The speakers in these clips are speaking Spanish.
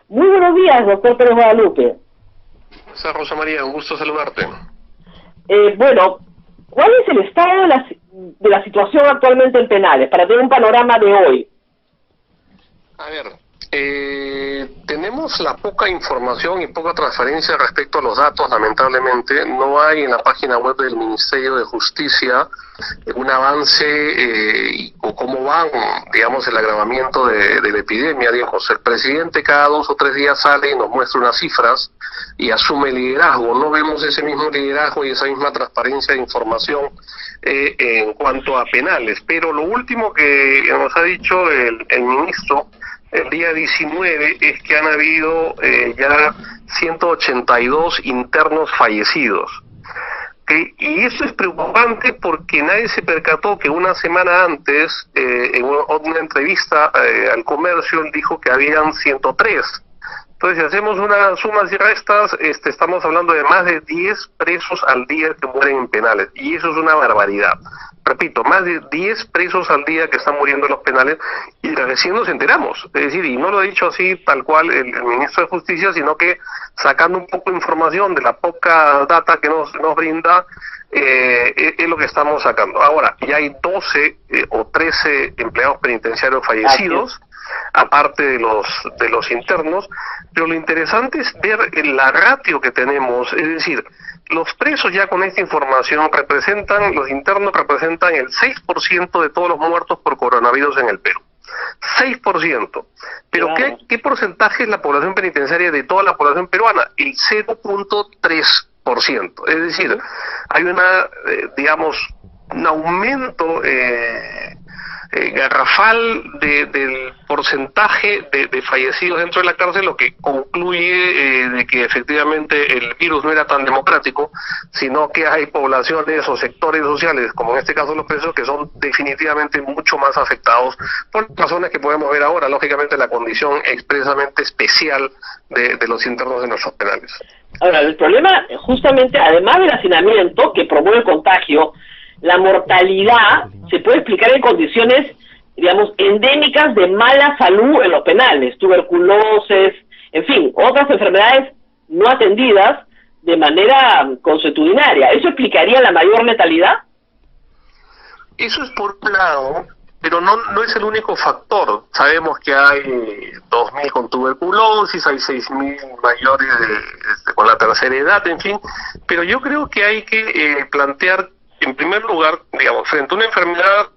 Muy buenos días, doctor Pérez Guadalupe. Rosa María, un gusto saludarte. Bueno, ¿cuál es el estado de la situación actualmente en penales, para tener un panorama de hoy? A ver, tenemos la poca información y poca transparencia respecto a los datos, lamentablemente. No hay en la página web del Ministerio de Justicia un avance o cómo van, digamos, el agravamiento de la epidemia. Digamos, el presidente cada 2 o 3 días sale y nos muestra unas cifras y asume el liderazgo. No vemos ese mismo liderazgo y esa misma transparencia de información en cuanto a penales. Pero lo último que nos ha dicho el ministro el día 19 es que han habido ya 182 internos fallecidos. Y eso es preocupante porque nadie se percató que una semana antes, en una entrevista al Comercio, él dijo que habían 103. Entonces, si hacemos unas sumas y restas, estamos hablando de más de 10 presos al día que mueren en penales, y eso es una barbaridad. Repito, más de 10 presos al día que están muriendo en los penales, y recién nos enteramos. Es decir, y no lo ha dicho así tal cual el ministro de Justicia, sino que sacando un poco de información de la poca data que nos brinda, es lo que estamos sacando. Ahora, ya hay 12 o 13 empleados penitenciarios fallecidos, aparte de los internos, pero lo interesante es ver la ratio que tenemos, es decir, los presos ya con esta información los internos representan el 6% de todos los muertos por coronavirus en el Perú. 6%. Pero ¿qué porcentaje es la población penitenciaria de toda la población peruana? El 0.3%. Es decir, hay digamos, un aumento garrafal del porcentaje de fallecidos dentro de la cárcel, lo que concluye de que efectivamente el virus no era tan democrático, sino que hay poblaciones o sectores sociales, como en este caso los presos, que son definitivamente mucho más afectados por razones que podemos ver ahora, lógicamente la condición expresamente especial de los internos de nuestros penales. Ahora, el problema, justamente, además del hacinamiento que promueve el contagio, la mortalidad se puede explicar en condiciones, digamos, endémicas de mala salud en los penales, tuberculosis, en fin, otras enfermedades no atendidas de manera consuetudinaria. ¿Eso explicaría la mayor letalidad? Eso es por un lado, pero no es el único factor. Sabemos que hay 2.000 con tuberculosis, hay 6.000 mayores con la tercera edad, en fin, pero yo creo que hay que plantear, en primer lugar, digamos, frente a una enfermedad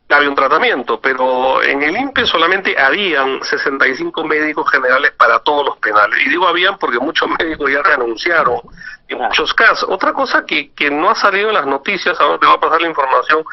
había un tratamiento, pero en el INPE solamente habían 65 médicos generales para todos los penales. Y digo habían porque muchos médicos ya renunciaron en muchos casos. Otra cosa que no ha salido en las noticias, ahora te voy a pasar la información,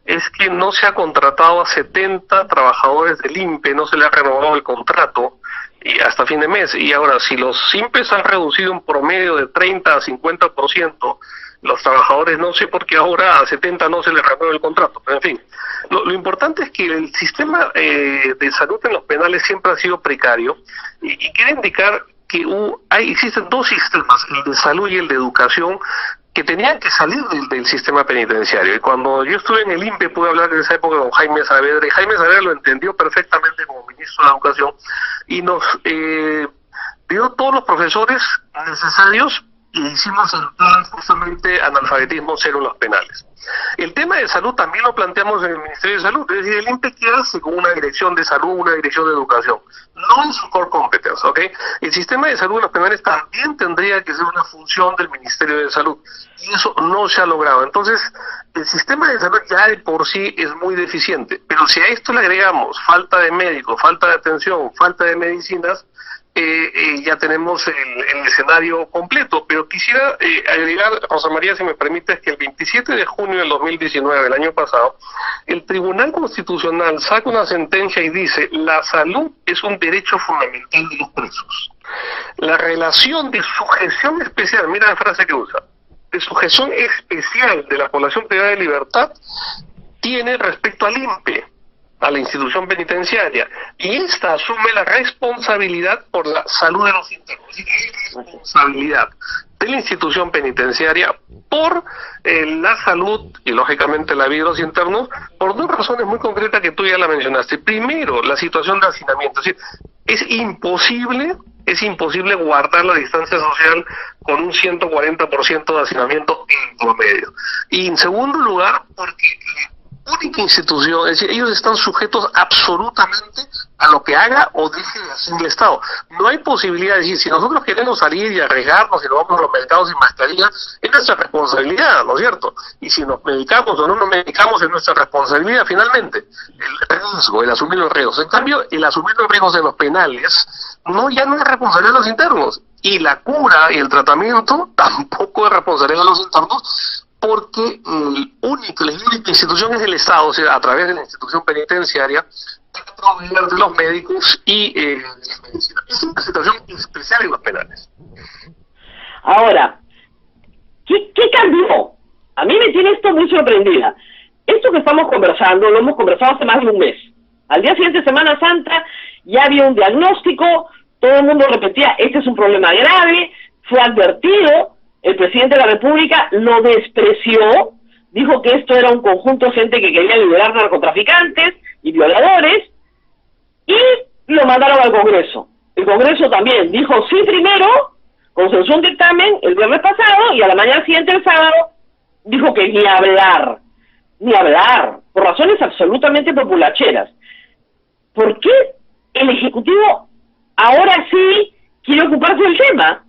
es que no se ha contratado a 70 trabajadores del INPE, no se le ha renovado el contrato y hasta fin de mes. Y ahora, si los INPEs han reducido un promedio de 30 a 50%, los trabajadores no sé por qué ahora a 70 no se les renueva el contrato, pero en fin. Lo importante es que el sistema de salud en los penales siempre ha sido precario y quiere indicar que existen 2 sistemas, el de salud y el de educación, que tenían que salir del sistema penitenciario. Y cuando yo estuve en el INPE pude hablar en esa época con Jaime Saavedra, y Jaime Saavedra lo entendió perfectamente como ministro de Educación y nos dio todos los profesores necesarios y hicimos el plan justamente analfabetismo cero en los penales. El tema de salud también lo planteamos en el Ministerio de Salud, es decir, el INPE qué hace con una dirección de salud, una dirección de educación, no en su core competence, ¿ok? El sistema de salud en los penales también tendría que ser una función del Ministerio de Salud, y eso no se ha logrado. Entonces, el sistema de salud ya de por sí es muy deficiente, pero si a esto le agregamos falta de médicos, falta de atención, falta de medicinas, ya tenemos el escenario completo. Pero quisiera agregar, Rosa María, si me permites, que el 27 de junio del 2019, el año pasado, el Tribunal Constitucional saca una sentencia y dice: la salud es un derecho fundamental de los presos. La relación de sujeción especial, mira la frase que usa, de sujeción especial de la población privada de libertad tiene respecto al INPE, a la institución penitenciaria, y esta asume la responsabilidad por la salud de los internos. Es decir, hay responsabilidad de la institución penitenciaria por la salud y lógicamente la vida de los internos, por 2 razones muy concretas que tú ya la mencionaste. Primero, la situación de hacinamiento. Es decir, es imposible es imposible guardar la distancia social con un 140% de hacinamiento en promedio. Y en segundo lugar, porque la única institución, es decir, ellos están sujetos absolutamente a lo que haga o deje de hacer el Estado. No hay posibilidad de decir, si nosotros queremos salir y arriesgarnos y nos vamos a los mercados sin mascarilla, es nuestra responsabilidad, ¿no es cierto? Y si nos medicamos o no nos medicamos, es nuestra responsabilidad finalmente. El riesgo, el asumir los riesgos. En cambio, el asumir los riesgos de los penales, ya no es responsabilidad de los internos. Y la cura y el tratamiento tampoco es responsabilidad de los internos, porque la única institución es el Estado, o sea, a través de la institución penitenciaria, para proveer de los médicos y la medicina. Es una situación especial en los penales. Ahora, ¿qué cambió? A mí me tiene esto muy sorprendida. Esto que estamos conversando, lo hemos conversado hace más de un mes. Al día siguiente de Semana Santa ya había un diagnóstico, todo el mundo repetía, este es un problema grave, fue advertido, el presidente de la República lo despreció, dijo que esto era un conjunto de gente que quería liberar narcotraficantes y violadores, y lo mandaron al Congreso. El Congreso también dijo sí primero, consensuó un dictamen el viernes pasado, y a la mañana siguiente, el sábado, dijo que ni hablar, por razones absolutamente populacheras. ¿Por qué el Ejecutivo ahora sí quiere ocuparse del tema?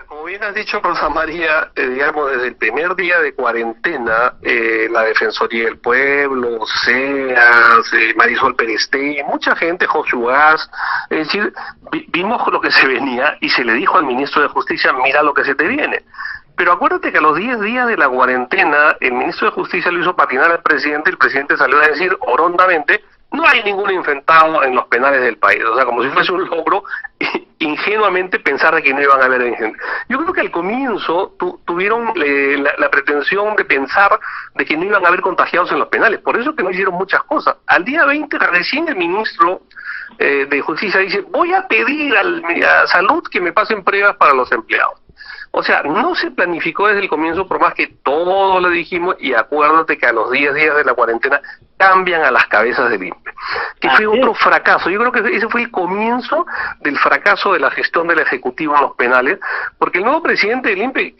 Como bien has dicho, Rosa María, digamos, desde el primer día de cuarentena, la Defensoría del Pueblo, SEAS, Marisol Perestegui, mucha gente, José Ugaz, es decir, vimos lo que se venía y se le dijo al ministro de Justicia, mira lo que se te viene. Pero acuérdate que a los 10 días de la cuarentena, el ministro de Justicia lo hizo patinar al presidente, y el presidente salió a decir orondamente, no hay ningún infectado en los penales del país. O sea, como si fuese un logro, ingenuamente pensar de que no iban a haber gente. Yo creo que al comienzo tuvieron la pretensión de pensar de que no iban a haber contagiados en los penales. Por eso que no hicieron muchas cosas. Al día 20, recién el ministro de Justicia dice, voy a pedir a Salud que me pasen pruebas para los empleados. O sea, no se planificó desde el comienzo, por más que todos lo dijimos, y acuérdate que a los 10 días de la cuarentena cambian a las cabezas del INPE, que fue otro fracaso. Yo creo que ese fue el comienzo del fracaso de la gestión del Ejecutivo en los penales, porque el nuevo presidente del INPE,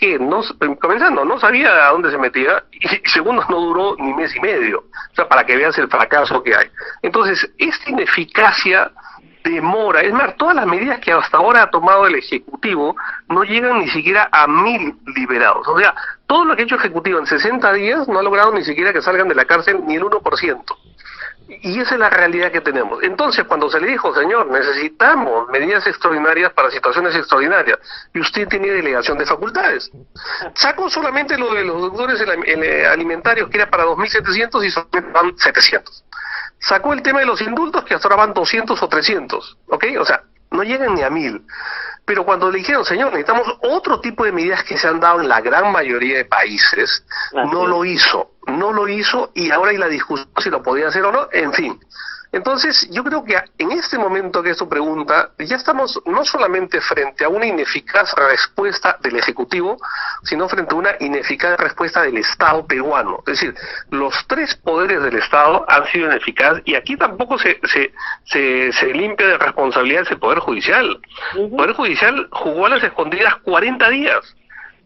comenzando, no sabía a dónde se metía, y segundo, no duró ni mes y medio, o sea, para que veas el fracaso que hay. Entonces, esta ineficacia demora, es más, todas las medidas que hasta ahora ha tomado el Ejecutivo no llegan ni siquiera a 1.000 liberados. O sea, todo lo que ha hecho el Ejecutivo en 60 días no ha logrado ni siquiera que salgan de la cárcel ni el 1%. Y esa es la realidad que tenemos. Entonces, cuando se le dijo, señor, necesitamos medidas extraordinarias para situaciones extraordinarias, y usted tiene delegación de facultades, sacó solamente lo de los doctores alimentarios, que era para 2.700 y solamente van 700. Sacó el tema de los indultos, que hasta ahora van 200 o 300, ¿ok? O sea, no llegan ni a 1.000. Pero cuando le dijeron, señor, necesitamos otro tipo de medidas que se han dado en la gran mayoría de países, no lo hizo, y ahora hay la discusión si lo podía hacer o no, en fin. Entonces, yo creo que en este momento que esto pregunta, ya estamos no solamente frente a una ineficaz respuesta del Ejecutivo, sino frente a una ineficaz respuesta del Estado peruano. Es decir, los tres poderes del Estado han sido ineficaces, y aquí tampoco se limpia de responsabilidades el Poder Judicial. El Poder Judicial jugó a las escondidas 40 días.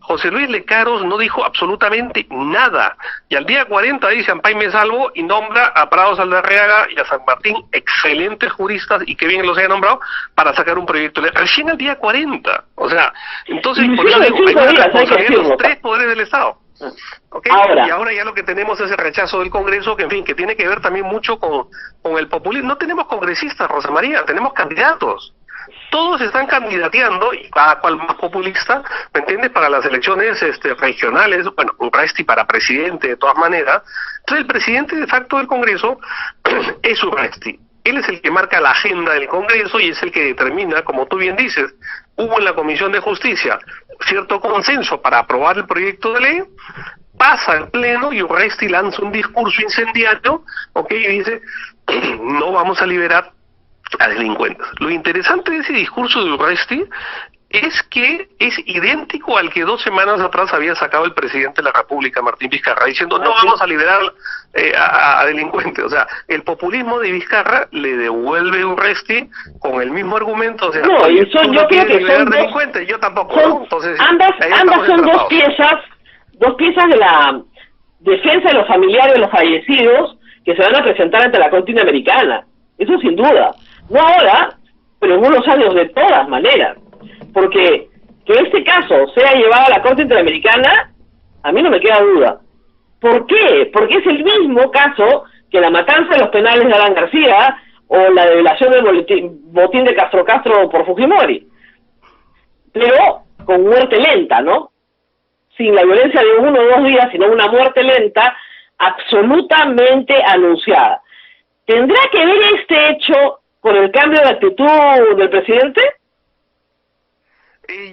José Luis Lecaros no dijo absolutamente nada, y al día 40 dice Ampay me salvo y nombra a Prado Saldarriaga y a San Martín, excelentes juristas, y que bien los haya nombrado, para sacar un proyecto. Recién al día 40, o sea, entonces por eso digo, hay una responsabilidad de los tres poderes del Estado. ¿Okay? Y ahora ya lo que tenemos es el rechazo del Congreso, que en fin, que tiene que ver también mucho con el populismo. No tenemos congresistas, Rosa María, tenemos candidatos. Todos están candidateando, y cada cual más populista, ¿me entiendes?, para las elecciones regionales, bueno, Urresti para presidente de todas maneras. Entonces el presidente de facto del Congreso es Urresti. Él es el que marca la agenda del Congreso y es el que determina, como tú bien dices, hubo en la Comisión de Justicia cierto consenso para aprobar el proyecto de ley, pasa al Pleno y Urresti lanza un discurso incendiario, ¿ok?, y dice, no vamos a liberar a delincuentes. Lo interesante de ese discurso de Urresti es que es idéntico al que 2 semanas atrás había sacado el presidente de la República, Martín Vizcarra, diciendo no vamos a liberar a delincuentes. O sea, el populismo de Vizcarra le devuelve un resti con el mismo argumento. O sea, no, y son, yo creo que son delincuentes, yo tampoco. Son, ¿no? Entonces, ambas son dos piezas de la defensa de los familiares de los fallecidos que se van a presentar ante la Corte Interamericana. Eso sin duda. No ahora, pero en unos años de todas maneras. Porque que este caso sea llevado a la Corte Interamericana, a mí no me queda duda. ¿Por qué? Porque es el mismo caso que la matanza de los penales de Alan García o la violación del botín de Castro por Fujimori. Pero con muerte lenta, ¿no? Sin la violencia de 1 o 2 días, sino una muerte lenta absolutamente anunciada. ¿Tendrá que ver este hecho con el cambio de actitud del presidente?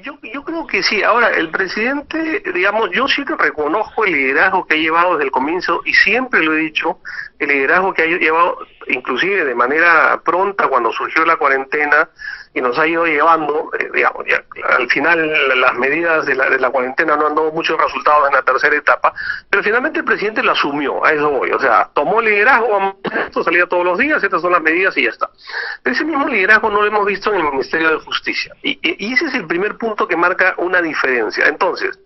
Yo creo que sí. Ahora, el presidente, digamos, yo sí que reconozco el liderazgo que ha llevado desde el comienzo, y siempre lo he dicho, el liderazgo que ha llevado, inclusive de manera pronta cuando surgió la cuarentena, y nos ha ido llevando, digamos, ya al final las medidas de la cuarentena no han dado muchos resultados en la tercera etapa, pero finalmente el presidente lo asumió, a eso voy, o sea, tomó el liderazgo, esto salía todos los días, estas son las medidas y ya está. Pero ese mismo liderazgo no lo hemos visto en el Ministerio de Justicia, y ese es el primer punto que marca una diferencia. Entonces,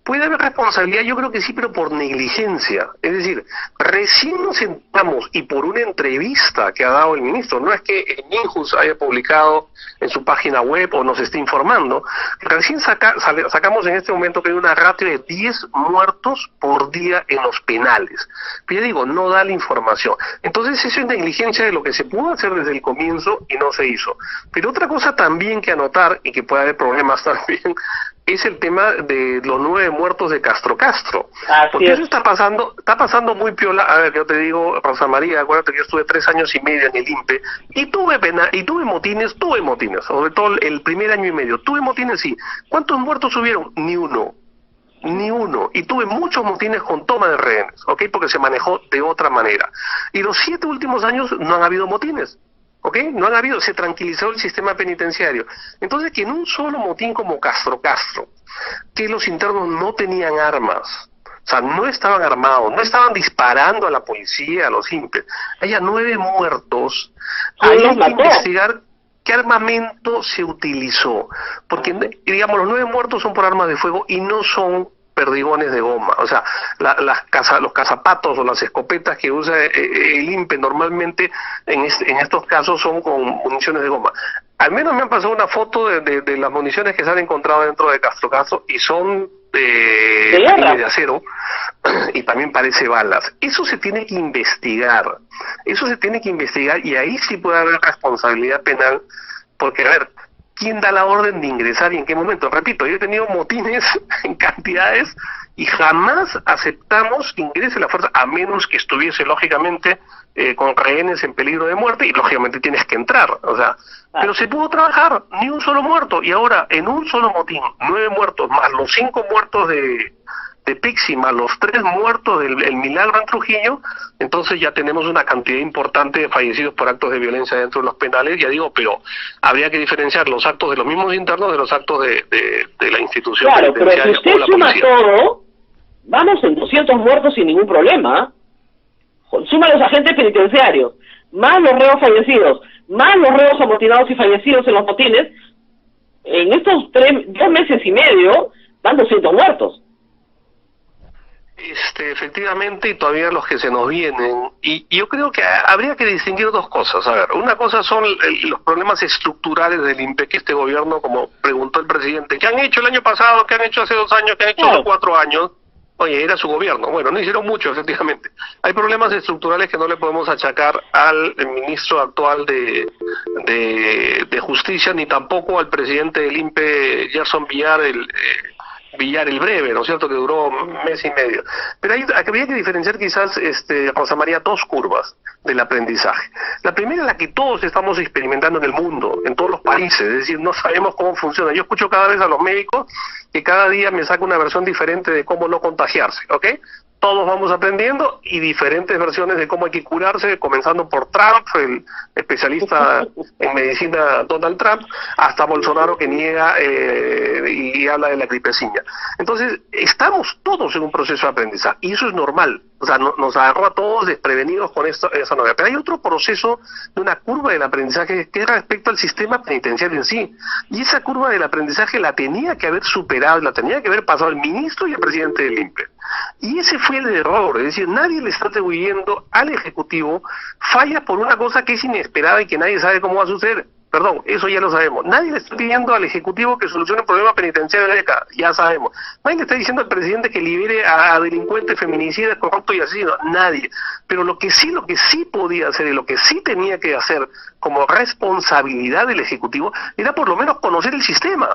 ¿puede haber responsabilidad? Yo creo que sí, pero por negligencia. Es decir, recién nos sentamos y por una entrevista que ha dado el ministro, no es que el Minjus haya publicado en su página web o nos esté informando, recién sacamos en este momento que hay una ratio de 10 muertos por día en los penales. Pero ya digo, no da la información. Entonces eso es negligencia de lo que se pudo hacer desde el comienzo y no se hizo. Pero otra cosa también que anotar, y que puede haber problemas también, es el tema de los 9 muertos de Castro. Porque eso está pasando muy piola. A ver, yo te digo, Rosa María, acuérdate que yo estuve 3 años y medio en el INPE, y tuve motines, sobre todo el primer año y medio, tuve motines, sí. ¿Cuántos muertos hubieron? Ni uno. Y tuve muchos motines con toma de rehenes, ¿ok? Porque se manejó de otra manera. Y los 7 últimos años no han habido motines. ¿Ok? No han habido, se tranquilizó el sistema penitenciario. Entonces, que en un solo motín como Castro, que los internos no tenían armas, o sea, no estaban armados, no estaban disparando a la policía, a los INPE, haya 9 muertos, hay que investigar qué armamento se utilizó, porque, digamos, los 9 muertos son por armas de fuego y no son perdigones de goma. O sea, los cazapatos o las escopetas que usa el INPE normalmente en estos casos son con municiones de goma. Al menos me han pasado una foto de las municiones que se han encontrado dentro de Castro y son de acero, y también parece balas. Eso se tiene que investigar. Y ahí sí puede haber responsabilidad penal, porque, a ver, ¿quién da la orden de ingresar y en qué momento? Repito, yo he tenido motines en cantidades y jamás aceptamos que ingrese la fuerza, a menos que estuviese, lógicamente, con rehenes en peligro de muerte, y lógicamente tienes que entrar, o sea, pero se pudo trabajar, ni un solo muerto, y ahora en un solo motín, 9 muertos, más los 5 muertos de Pixi, más los 3 muertos del Milagro en Trujillo, entonces ya tenemos una cantidad importante de fallecidos por actos de violencia dentro de los penales, ya digo, pero habría que diferenciar los actos de los mismos internos de los actos de la institución penitenciaria. Claro, pero si usted suma todo, vamos en 200 muertos sin ningún problema. Suma los agentes penitenciarios, más los reos fallecidos, más los reos amotinados y fallecidos en los motines, en estos 2 meses y medio, van 200 muertos. Efectivamente, y todavía los que se nos vienen, y yo creo que habría que distinguir 2 cosas. A ver, una cosa son los problemas estructurales del INPE que este gobierno, como preguntó el presidente, ¿qué han hecho el año pasado? ¿Qué han hecho hace 2 años? ¿Qué han hecho hace 4 años? Oye, era su gobierno. Bueno, no hicieron mucho, efectivamente. Hay problemas estructurales que no le podemos achacar al ministro actual de Justicia, ni tampoco al presidente del INPE, Gerson Villar, el breve, ¿no es cierto?, que duró 1 mes y medio. Pero habría que diferenciar quizás, Rosa María, 2 curvas del aprendizaje. La primera es la que todos estamos experimentando en el mundo, en todos los países, es decir, no sabemos cómo funciona. Yo escucho cada vez a los médicos que cada día me saca una versión diferente de cómo no contagiarse, ¿ok? todos vamos aprendiendo y diferentes versiones de cómo hay que curarse, comenzando por Trump, el especialista en medicina Donald Trump, hasta Bolsonaro que niega y habla de la gripecina. Entonces, estamos todos en un proceso de aprendizaje y eso es normal. O sea, nos agarró a todos desprevenidos con esa novedad. Pero hay otro proceso de una curva del aprendizaje que es respecto al sistema penitenciario en sí. Y esa curva del aprendizaje la tenía que haber superado, la tenía que haber pasado el ministro y el presidente del INPE. Y ese fue el error, es decir, nadie le está atribuyendo al Ejecutivo falla por una cosa que es inesperada y que nadie sabe cómo va a suceder. Perdón, eso ya lo sabemos. Nadie le está pidiendo al Ejecutivo que solucione el problema penitenciario de la década, ya sabemos. Nadie le está diciendo al presidente que libere a delincuentes, feminicidas, corruptos y asesinos, nadie. Pero lo que sí podía hacer y lo que sí tenía que hacer como responsabilidad del Ejecutivo era por lo menos conocer el sistema,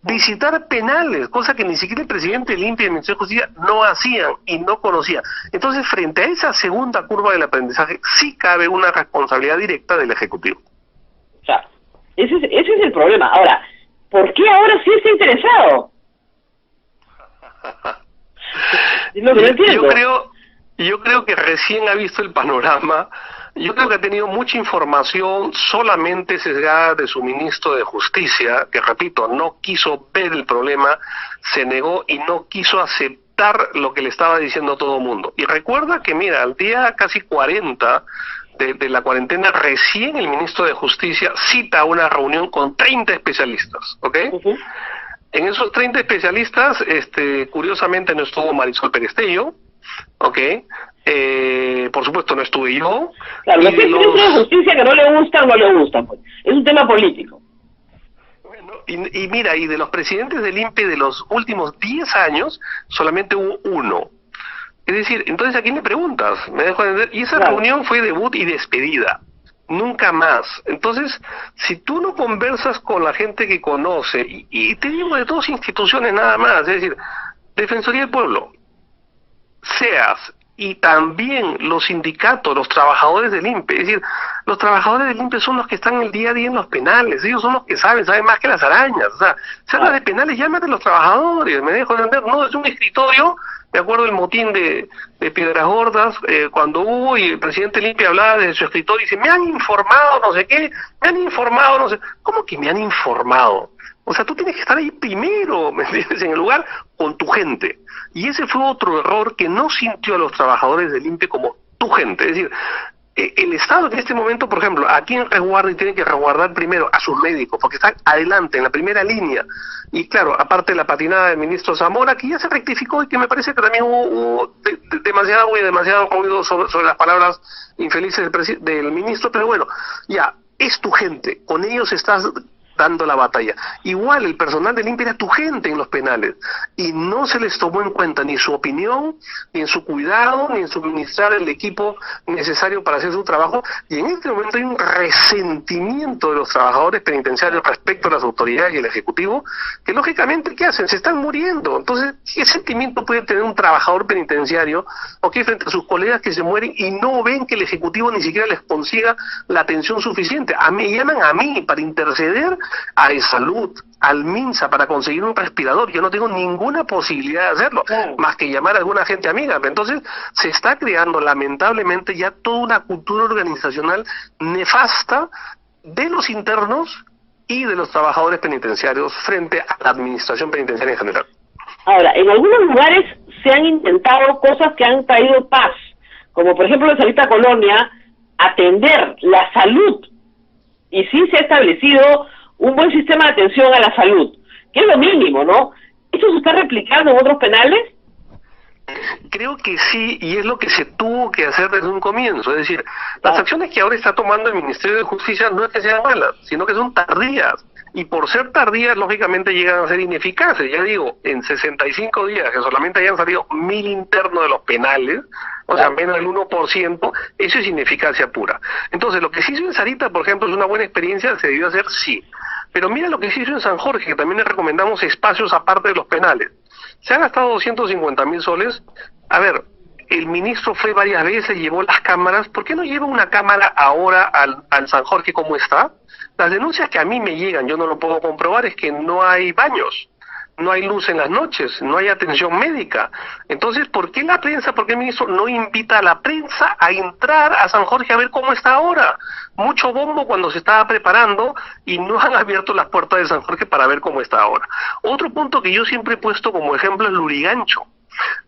visitar penales, cosa que ni siquiera el presidente del INPE y el Ministerio de Justicia no hacían y no conocían. Entonces, frente a esa segunda curva del aprendizaje, sí cabe una responsabilidad directa del Ejecutivo. O sea, ese es el problema. Ahora, ¿por qué ahora sí está interesado? Es lo que no entiendo. Yo creo que recién ha visto el panorama. Yo creo que ha tenido mucha información solamente sesgada de su ministro de Justicia, que repito, no quiso ver el problema, se negó y no quiso aceptar lo que le estaba diciendo todo el mundo. Y recuerda que, mira, al día casi 40 de la cuarentena, recién el ministro de Justicia cita una reunión con 30 especialistas, ¿ok? En esos 30 especialistas, curiosamente no estuvo Marisol Perestello, ¿ok? Por supuesto no estuve yo. Claro, los ministros de Justicia que no le gustan, pues. Es un tema político. Bueno, y mira, y de los presidentes del INPE de los últimos 10 años, solamente hubo uno. Es decir, entonces ¿a quién le preguntas? Me dejo de entender. Y esa reunión fue debut y despedida. Nunca más. Entonces, si tú no conversas con la gente que conoce, y te digo de dos instituciones nada más, es decir, Defensoría del Pueblo, SEAS, y también los sindicatos, los trabajadores del INPE, es decir, los trabajadores del INPE son los que están el día a día en los penales, ellos son los que saben más que las arañas, o sea, se habla de penales, llámate a los trabajadores, me dejo de entender, no es un escritorio. Me acuerdo del motín de Piedras Gordas, cuando hubo y el presidente del INPE hablaba de su escritorio y dice, me han informado no sé qué, me han informado no sé, ¿cómo que me han informado? O sea, tú tienes que estar ahí primero, ¿me entiendes?, en el lugar con tu gente. Y ese fue otro error que no sintió a los trabajadores del INPE como tu gente, es decir, el Estado en este momento, por ejemplo, ¿a quién resguarda? Y tiene que resguardar primero a sus médicos, porque están adelante, en la primera línea. Y claro, aparte de la patinada del ministro Zamora, que ya se rectificó y que me parece que también hubo demasiado ruido sobre las palabras infelices del ministro, pero bueno, ya, es tu gente, con ellos estás dando la batalla. Igual el personal del INPE era tu gente en los penales y no se les tomó en cuenta ni su opinión, ni en su cuidado, ni en suministrar el equipo necesario para hacer su trabajo, y en este momento hay un resentimiento de los trabajadores penitenciarios respecto a las autoridades y el Ejecutivo, que lógicamente, ¿qué hacen? Se están muriendo. Entonces, ¿qué sentimiento puede tener un trabajador penitenciario frente a sus colegas que se mueren y no ven que el Ejecutivo ni siquiera les consiga la atención suficiente? Me llaman a mí para interceder a Salud, al MINSA, para conseguir un respirador. Yo no tengo ninguna posibilidad de hacerlo, más que llamar a alguna gente amiga. Entonces, se está creando, lamentablemente, ya toda una cultura organizacional nefasta de los internos y de los trabajadores penitenciarios frente a la administración penitenciaria en general. Ahora, en algunos lugares se han intentado cosas que han traído paz, como por ejemplo en Salita Colonia, atender la salud, y sí se ha establecido un buen sistema de atención a la salud, que es lo mínimo, ¿no? ¿Esto se está replicando en otros penales? Creo que sí, y es lo que se tuvo que hacer desde un comienzo. Es decir, las acciones que ahora está tomando el Ministerio de Justicia no es que sean malas, sino que son tardías. Y por ser tardías, lógicamente llegan a ser ineficaces. Ya digo, en 65 días, que solamente hayan salido 1.000 internos de los penales, o sea, menos del 1%, eso es ineficacia pura. Entonces, lo que se hizo en Sarita, por ejemplo, es una buena experiencia, se debió hacer, sí. Pero mira lo que se hizo en San Jorge, que también le recomendamos espacios aparte de los penales. Se han gastado 250.000 soles. A ver, el ministro fue varias veces, llevó las cámaras. ¿Por qué no lleva una cámara ahora al San Jorge como está? Las denuncias que a mí me llegan, yo no lo puedo comprobar, es que no hay baños. no hay luz en las noches, no hay atención médica. Entonces, ¿por qué la prensa, por qué el ministro no invita a la prensa a entrar a San Jorge a ver cómo está ahora? Mucho bombo cuando se estaba preparando y no han abierto las puertas de San Jorge para ver cómo está ahora. Otro punto que yo siempre he puesto como ejemplo es Lurigancho.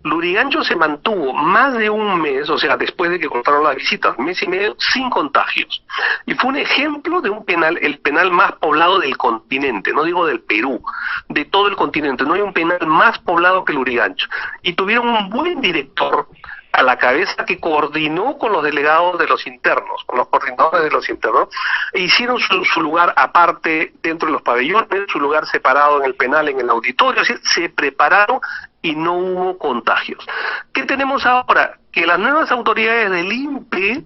Lurigancho se mantuvo más de un mes, o sea, después de que cortaron las visitas, un mes y medio, sin contagios. Y fue un ejemplo de un penal, el penal más poblado del continente, no digo del Perú, de todo el continente. No hay un penal más poblado que Lurigancho. Y tuvieron un buen director a la cabeza que coordinó con los delegados de los internos, con los coordinadores de los internos, e hicieron su lugar aparte dentro de los pabellones, su lugar separado en el penal, en el auditorio, así, se prepararon y no hubo contagios. ¿Qué tenemos ahora? Que las nuevas autoridades del INPE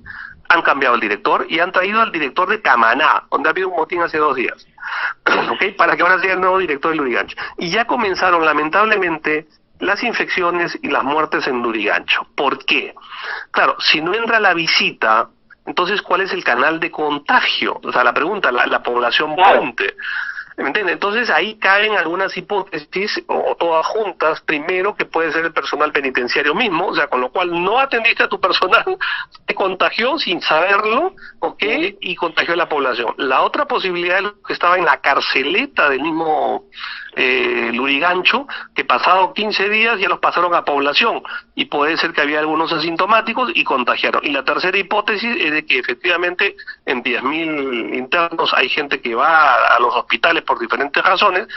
han cambiado el director y han traído al director de Camaná, donde ha habido un motín hace 2 días, ¿okay? Para que ahora sea el nuevo director de Lurigancho. Y ya comenzaron, lamentablemente, las infecciones y las muertes en Lurigancho. ¿Por qué? Claro, si no entra la visita, entonces, ¿cuál es el canal de contagio? O sea, la pregunta, la población puente. ¿Me entiendes? Entonces ahí caen algunas hipótesis, o todas juntas. Primero, que puede ser el personal penitenciario mismo, o sea, con lo cual no atendiste a tu personal, te contagió sin saberlo, ¿ok? Y contagió a la población. La otra posibilidad es que estaba en la carceleta del mismo Lurigancho, que pasado 15 días ya los pasaron a población, y puede ser que había algunos asintomáticos y contagiaron. Y la tercera hipótesis es de que efectivamente en 10.000 internos hay gente que va a los hospitales por diferentes razones,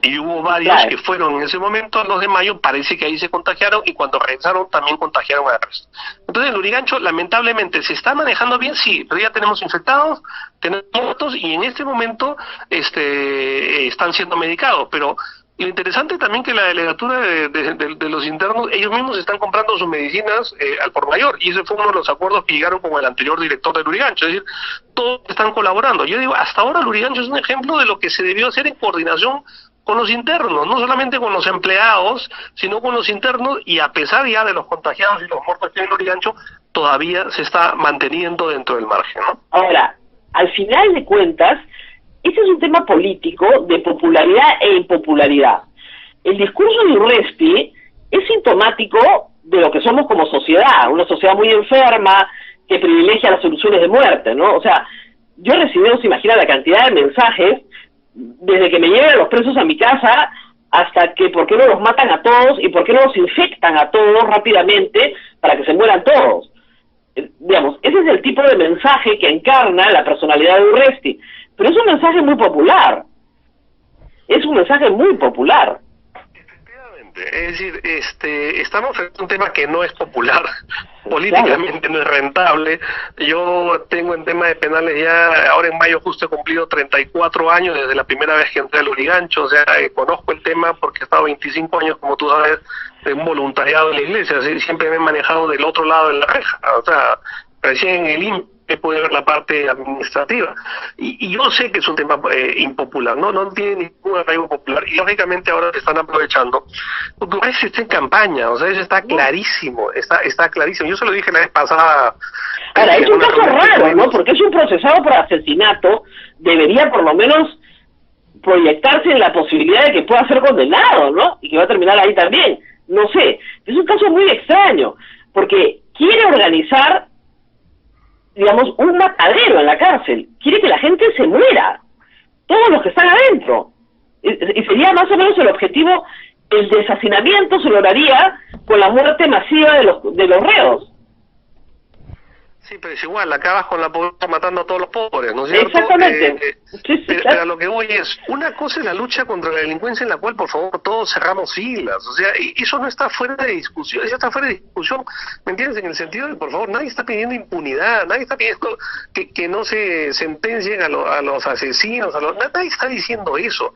y hubo varios que fueron en ese momento, los de mayo, parece que ahí se contagiaron, y cuando regresaron también contagiaron al resto. Entonces el Lurigancho lamentablemente se está manejando bien, sí, pero ya tenemos infectados, tenemos muertos, y en este momento están siendo medicados, pero lo interesante también que la delegatura de los internos, ellos mismos están comprando sus medicinas al por mayor, y ese fue uno de los acuerdos que llegaron con el anterior director de Lurigancho, es decir, todos están colaborando. Yo digo, hasta ahora Lurigancho es un ejemplo de lo que se debió hacer en coordinación con los internos, no solamente con los empleados, sino con los internos, y a pesar ya de los contagiados y los muertos que hay en Lurigancho, todavía se está manteniendo dentro del margen, ¿no? Ahora, al final de cuentas, ese es un tema político de popularidad e impopularidad. El discurso de Urresti es sintomático de lo que somos como sociedad, una sociedad muy enferma que privilegia las soluciones de muerte, ¿no? O sea, yo he recibido, se imagina, la cantidad de mensajes desde que me llegan los presos a mi casa hasta que por qué no los matan a todos y por qué no los infectan a todos rápidamente para que se mueran todos. Digamos, ese es el tipo de mensaje que encarna la personalidad de Urresti. Pero es un mensaje muy popular. Es un mensaje muy popular. Es decir, estamos en un tema que no es popular, políticamente no es rentable. Yo tengo en tema de penales ya, ahora en mayo justo he cumplido 34 años desde la primera vez que entré al Lurigancho, o sea, conozco el tema porque he estado 25 años, como tú sabes, de un voluntariado en la iglesia, así, siempre me he manejado del otro lado de la reja, o sea, recién en el INPE puede ver la parte administrativa, y yo sé que es un tema impopular, no tiene ningún arraigo popular, y lógicamente ahora se están aprovechando, porque parece que está en campaña, o sea, eso está clarísimo, está clarísimo. Yo se lo dije la vez pasada. Ahora, es un caso raro, ¿no? Porque es un procesado por asesinato, debería por lo menos proyectarse en la posibilidad de que pueda ser condenado, ¿no? Y que va a terminar ahí también, no sé, es un caso muy extraño, porque quiere organizar, digamos, un matadero en la cárcel, quiere que la gente se muera, todos los que están adentro, y sería más o menos el objetivo. El deshacinamiento se lograría con la muerte masiva de los reos. Sí, pero es igual, acabas con la pobreza matando a todos los pobres, ¿no es cierto? Exactamente. Pero a lo que voy es, una cosa es la lucha contra la delincuencia, en la cual, por favor, todos cerramos filas, o sea, eso no está fuera de discusión, eso está fuera de discusión, ¿me entiendes? En el sentido de, por favor, nadie está pidiendo impunidad, nadie está pidiendo que no se sentencien a los asesinos, nadie está diciendo eso.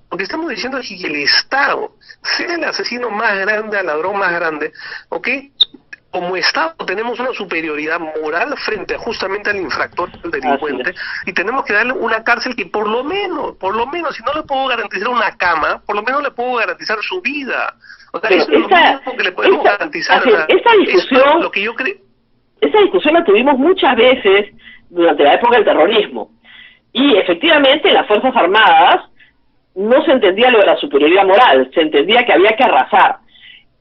Lo que estamos diciendo es que el Estado, sea el asesino más grande, al ladrón más grande, ¿ok? Como Estado tenemos una superioridad moral frente justamente al infractor, al delincuente, y tenemos que darle una cárcel que por lo menos, si no le puedo garantizar una cama, por lo menos le puedo garantizar su vida. O sea, eso es lo mismo que le podemos garantizar. Esta discusión, lo que yo creo. Esta discusión la tuvimos muchas veces durante la época del terrorismo. Y efectivamente las Fuerzas Armadas no se entendía lo de la superioridad moral, se entendía que había que arrasar.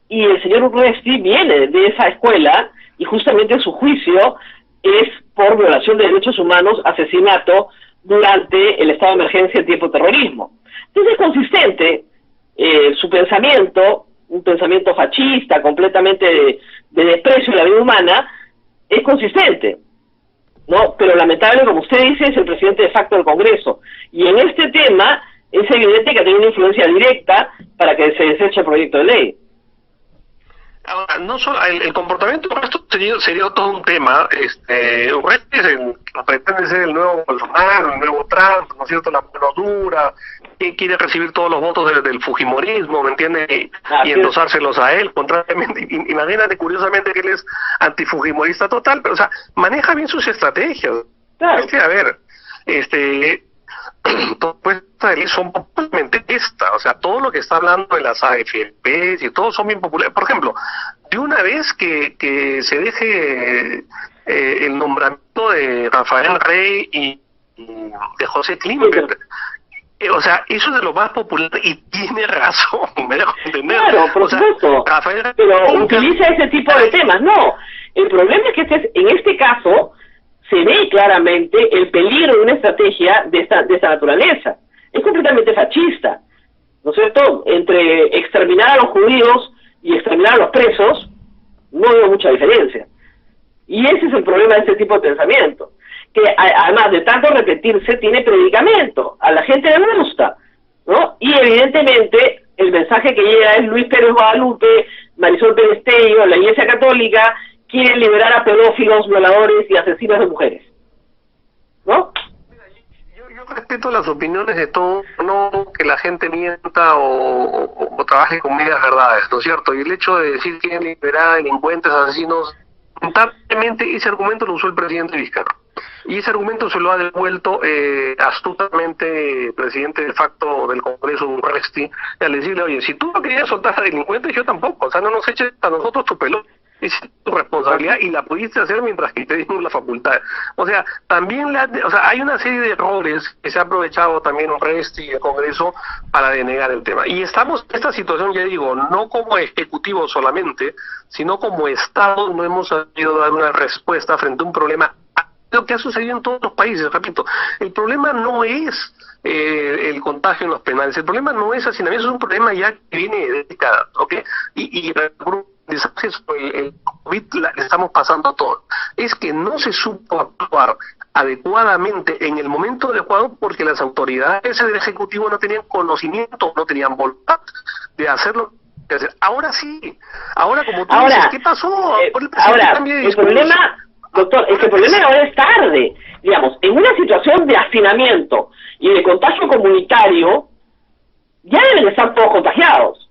Y el señor Urresti viene de esa escuela y justamente su juicio es por violación de derechos humanos, asesinato durante el estado de emergencia en tiempo de terrorismo. Entonces es consistente su pensamiento, un pensamiento fascista, completamente de desprecio de la vida humana, es consistente, ¿no? Pero lamentable, como usted dice, es el presidente de facto del Congreso. Y en este tema es evidente que ha tenido una influencia directa para que se deseche el proyecto de ley. Ahora, no solo el comportamiento de esto sería todo un tema. Urresti pretende ser el nuevo Bolsonaro, el nuevo Trump, ¿no es cierto? La mano dura, que quiere recibir todos los votos del fujimorismo, ¿me entiende? Y endosárselos a él, contrariamente. Imagínate, curiosamente, que él es antifujimorista total, pero, o sea, maneja bien sus estrategias. Claro. A ver, propuestas de ley son popularmente o sea, todo lo que está hablando de las AFPs y todos son bien populares. Por ejemplo, de una vez que se deje el nombramiento de Rafael Rey y de José Klimber, o sea, eso es de lo más popular y tiene razón, me dejo entender. Claro, por supuesto, pero utiliza ese tipo de temas. No, el problema es que en este caso se ve claramente el peligro de una estrategia de esta naturaleza. Es completamente fascista, ¿no es cierto? Entre exterminar a los judíos y exterminar a los presos, no veo mucha diferencia. Y ese es el problema de este tipo de pensamiento, que además de tanto repetirse, tiene predicamento. A la gente le gusta, ¿no? Y evidentemente el mensaje que llega es Luis Pérez Guadalupe, Marisol Pérez Tello, la Iglesia Católica quieren liberar a pedófilos, violadores y asesinos de mujeres, ¿no? Yo respeto las opiniones de todos, no que la gente mienta o trabaje con medias verdades, ¿no es cierto? Y el hecho de decir que quieren liberar a delincuentes, asesinos, lamentablemente ese argumento lo usó el presidente Vizcarra. Y ese argumento se lo ha devuelto astutamente el presidente de facto del Congreso, Urresti, al decirle, oye, si tú no querías soltar a delincuentes, yo tampoco, o sea, no nos eches a nosotros tu pelota. Es tu responsabilidad y la pudiste hacer mientras que te dimos la facultad. O sea, también hay una serie de errores que se ha aprovechado también Urresti y el Congreso para denegar el tema. Y estamos en esta situación, ya digo, no como ejecutivo solamente, sino como Estado no hemos sabido dar una respuesta frente a un problema lo que ha sucedido en todos los países. Repito, el problema no es el contagio en los penales, el problema no es hacinamiento, es un problema ya que viene de décadas, ¿ok? Y el COVID le estamos pasando a todos. Es que no se supo actuar adecuadamente en el momento adecuado porque las autoridades del Ejecutivo no tenían conocimiento, no tenían voluntad de hacerlo. Ahora sí, ahora como tú dices, ¿qué pasó? El problema, doctor, es que el problema ahora es tarde. Digamos, en una situación de hacinamiento y de contagio comunitario, ya deben estar todos contagiados.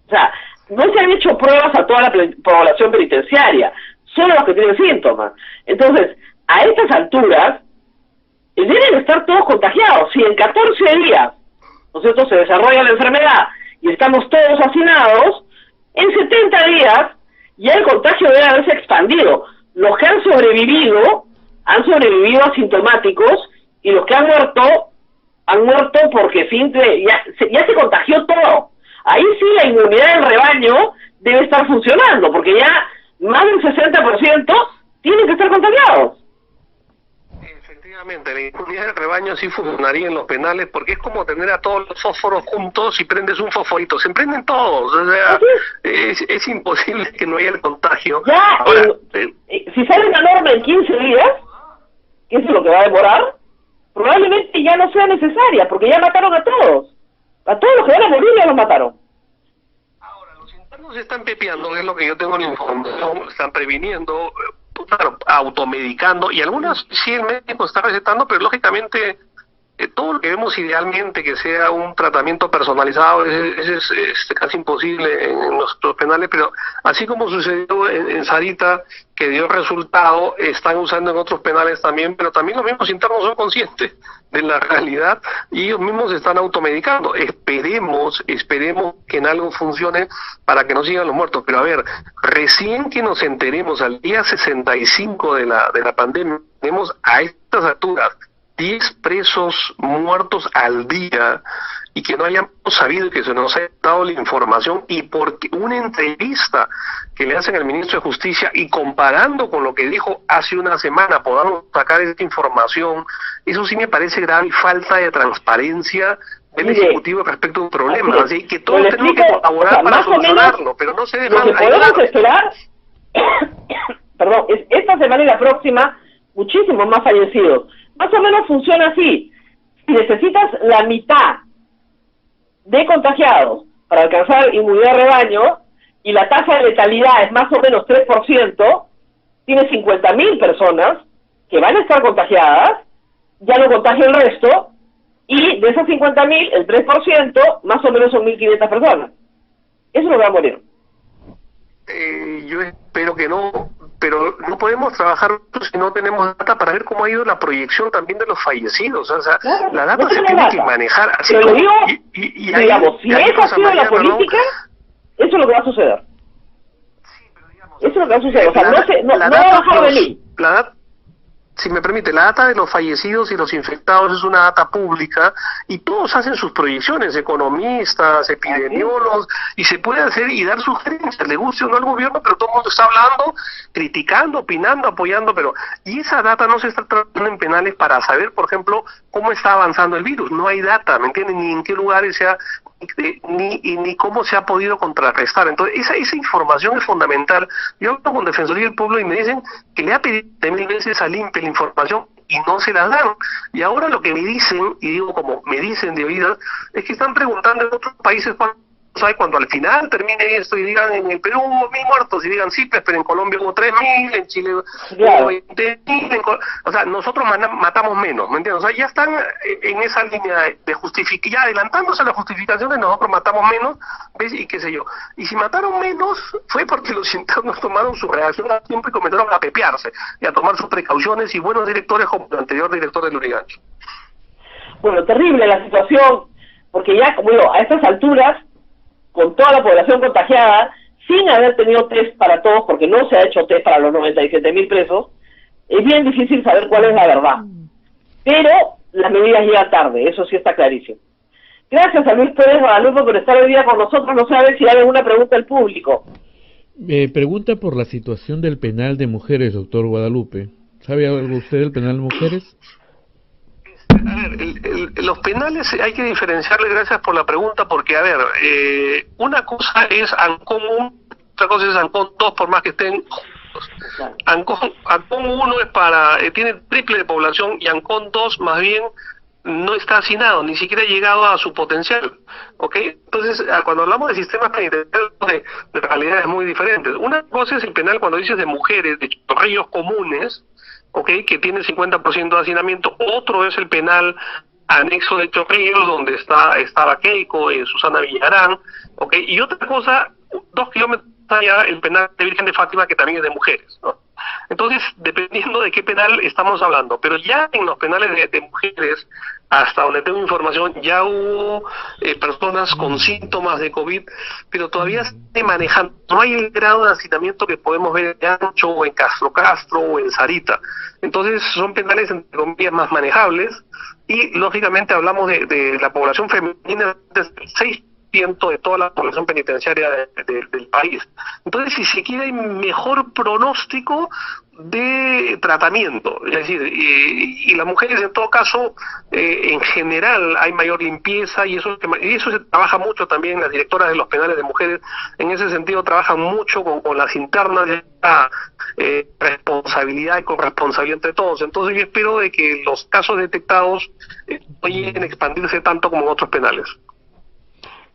O sea, no se han hecho pruebas a toda la población penitenciaria, solo los que tienen síntomas. Entonces, a estas alturas, deben estar todos contagiados. Si en 14 días, ¿no es cierto?, se desarrolla la enfermedad y estamos todos hacinados, en 70 días ya el contagio debe haberse expandido. Los que han sobrevivido asintomáticos y los que han muerto porque ya se contagió todo. Ahí sí la inmunidad del rebaño debe estar funcionando, porque ya más del 60% tienen que estar contagiados. Efectivamente, la inmunidad del rebaño sí funcionaría en los penales, porque es como tener a todos los fósforos juntos y prendes un fosforito, se prenden todos, o sea, es imposible que no haya el contagio. Ya, ahora, si sale una norma en 15 días, que eso es lo que va a demorar, probablemente ya no sea necesaria, porque ya mataron a todos. A todos los que van a morir ya los mataron. Ahora, los internos están pepeando, es lo que yo tengo en la información, están previniendo, claro, automedicando, y algunas sí el médico está recetando, pero lógicamente todo lo que vemos idealmente que sea un tratamiento personalizado es casi imposible en nuestros penales, pero así como sucedió en Sarita, que dio resultado, están usando en otros penales también, pero también los mismos internos son conscientes de la realidad y ellos mismos se están automedicando. Esperemos que en algo funcione para que no sigan los muertos, pero a ver, recién que nos enteremos al día 65 de la pandemia, tenemos a estas alturas 10 presos muertos al día y que no hayamos sabido y que se nos haya dado la información, y porque una entrevista que le hacen al ministro de Justicia y comparando con lo que dijo hace una semana podamos sacar esta información, eso sí me parece grave y falta de transparencia del Ejecutivo respecto a un problema. Así que todos tenemos que colaborar para solucionarlo, pero no se dejan lo que podemos esperar perdón, es esta semana y la próxima muchísimos más fallecidos. Más o menos funciona así: si necesitas la mitad de contagiados para alcanzar inmunidad de rebaño y la tasa de letalidad es más o menos 3%, tienes 50.000 personas que van a estar contagiadas, ya no contagia el resto, y de esas 50.000, el 3% más o menos son 1.500 personas. Eso es lo que va a morir. Yo espero que no, pero no podemos trabajar si no tenemos data para ver cómo ha ido la proyección también de los fallecidos. O sea, claro, la data no se tiene data. que manejar así. Pero como, digo, digamos, si hay esa ha cosas, sido la Mariana, política, ¿no? eso es lo que va a suceder. Sí, pero digamos, Eso es lo que va a suceder. O sea, no va a data, bajar de mí. la data, si me permite, la data de los fallecidos y los infectados es una data pública y todos hacen sus proyecciones, economistas, epidemiólogos, y se puede hacer y dar sugerencias, le guste o no al gobierno, pero todo el mundo está hablando, criticando, opinando, apoyando, y esa data no se está tratando en penales para saber, por ejemplo, cómo está avanzando el virus. No hay data, ¿me entienden? Ni en qué lugares ni cómo se ha podido contrarrestar. Entonces, esa información es fundamental. Yo hablo con Defensoría del Pueblo y me dicen que le ha pedido 1000 veces al INPE la información y no se la dan. Y ahora lo que me dicen, y digo como me dicen de oídas, es que están preguntando en otros países cuando al final termine esto y digan en el Perú hubo 1.000 muertos y digan sí, pero en Colombia hubo 3.000, en Chile hubo 20.000, o sea, nosotros matamos menos, ¿me entiendes? O sea, ya están en esa línea de justificar, ya adelantándose a las justificaciones, nosotros matamos menos, ¿ves? Y qué sé yo. Y si mataron menos fue porque los internos tomaron su reacción a tiempo y comenzaron a pepearse y a tomar sus precauciones, y buenos directores como el anterior director del Lurigancho. Bueno, terrible la situación, porque ya, como digo, a estas alturas, con toda la población contagiada, sin haber tenido test para todos, porque no se ha hecho test para los 97.000 presos, es bien difícil saber cuál es la verdad. Pero las medidas llegan tarde, eso sí está clarísimo. Gracias a Luis Pérez Guadalupe por estar hoy día con nosotros. No sé a ver si hay alguna pregunta del público. Pregunta por la situación del penal de mujeres, doctor Guadalupe. ¿Sabe algo usted del penal de mujeres? A ver, los penales hay que diferenciarles, gracias por la pregunta, porque, a ver, una cosa es Ancón 1, otra cosa es Ancón 2, por más que estén juntos. Ancón 1 es tiene triple de población, y Ancón 2 más bien no está hacinado, ni siquiera ha llegado a su potencial, ¿ok? Entonces, cuando hablamos de sistemas penitenciarios, de realidades muy diferentes. Una cosa es el penal cuando dices de mujeres, de chorrillos comunes, que tiene 50% de hacinamiento. Otro es el penal anexo de Chorrillos, donde estaba Keiko, Susana Villarán, y otra cosa, 2 kilómetros allá, el penal de Virgen de Fátima, que también es de mujeres, ¿no? Entonces, dependiendo de qué penal estamos hablando, pero ya en los penales de mujeres, hasta donde tengo información, ya hubo personas con síntomas de COVID, pero todavía se manejan, no hay el grado de hacinamiento que podemos ver en Ancho, o en Castro o en Sarita. Entonces, son penales, entre comillas, más manejables, y lógicamente hablamos de la población femenina, desde el 6% de toda la población penitenciaria del país. Entonces, si se quiere, hay mejor pronóstico de tratamiento, es decir, y las mujeres en todo caso, en general hay mayor limpieza, y eso se trabaja mucho también. Las directoras de los penales de mujeres en ese sentido trabajan mucho con las internas de responsabilidad y corresponsabilidad entre todos. Entonces yo espero de que los casos detectados no lleguen a expandirse tanto como en otros penales.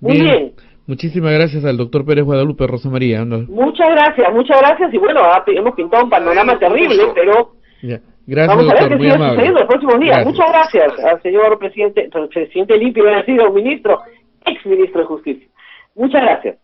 Muy bien. Muchísimas gracias al doctor Pérez Guadalupe. Rosa María. Muchas gracias, y bueno, hemos pintado un panorama terrible, pero ya. Gracias, vamos a ver doctor, qué muy sigue amable. sucediendo los próximos días. Gracias. Muchas gracias al señor presidente limpio, ministro, ex ministro de Justicia. Muchas gracias.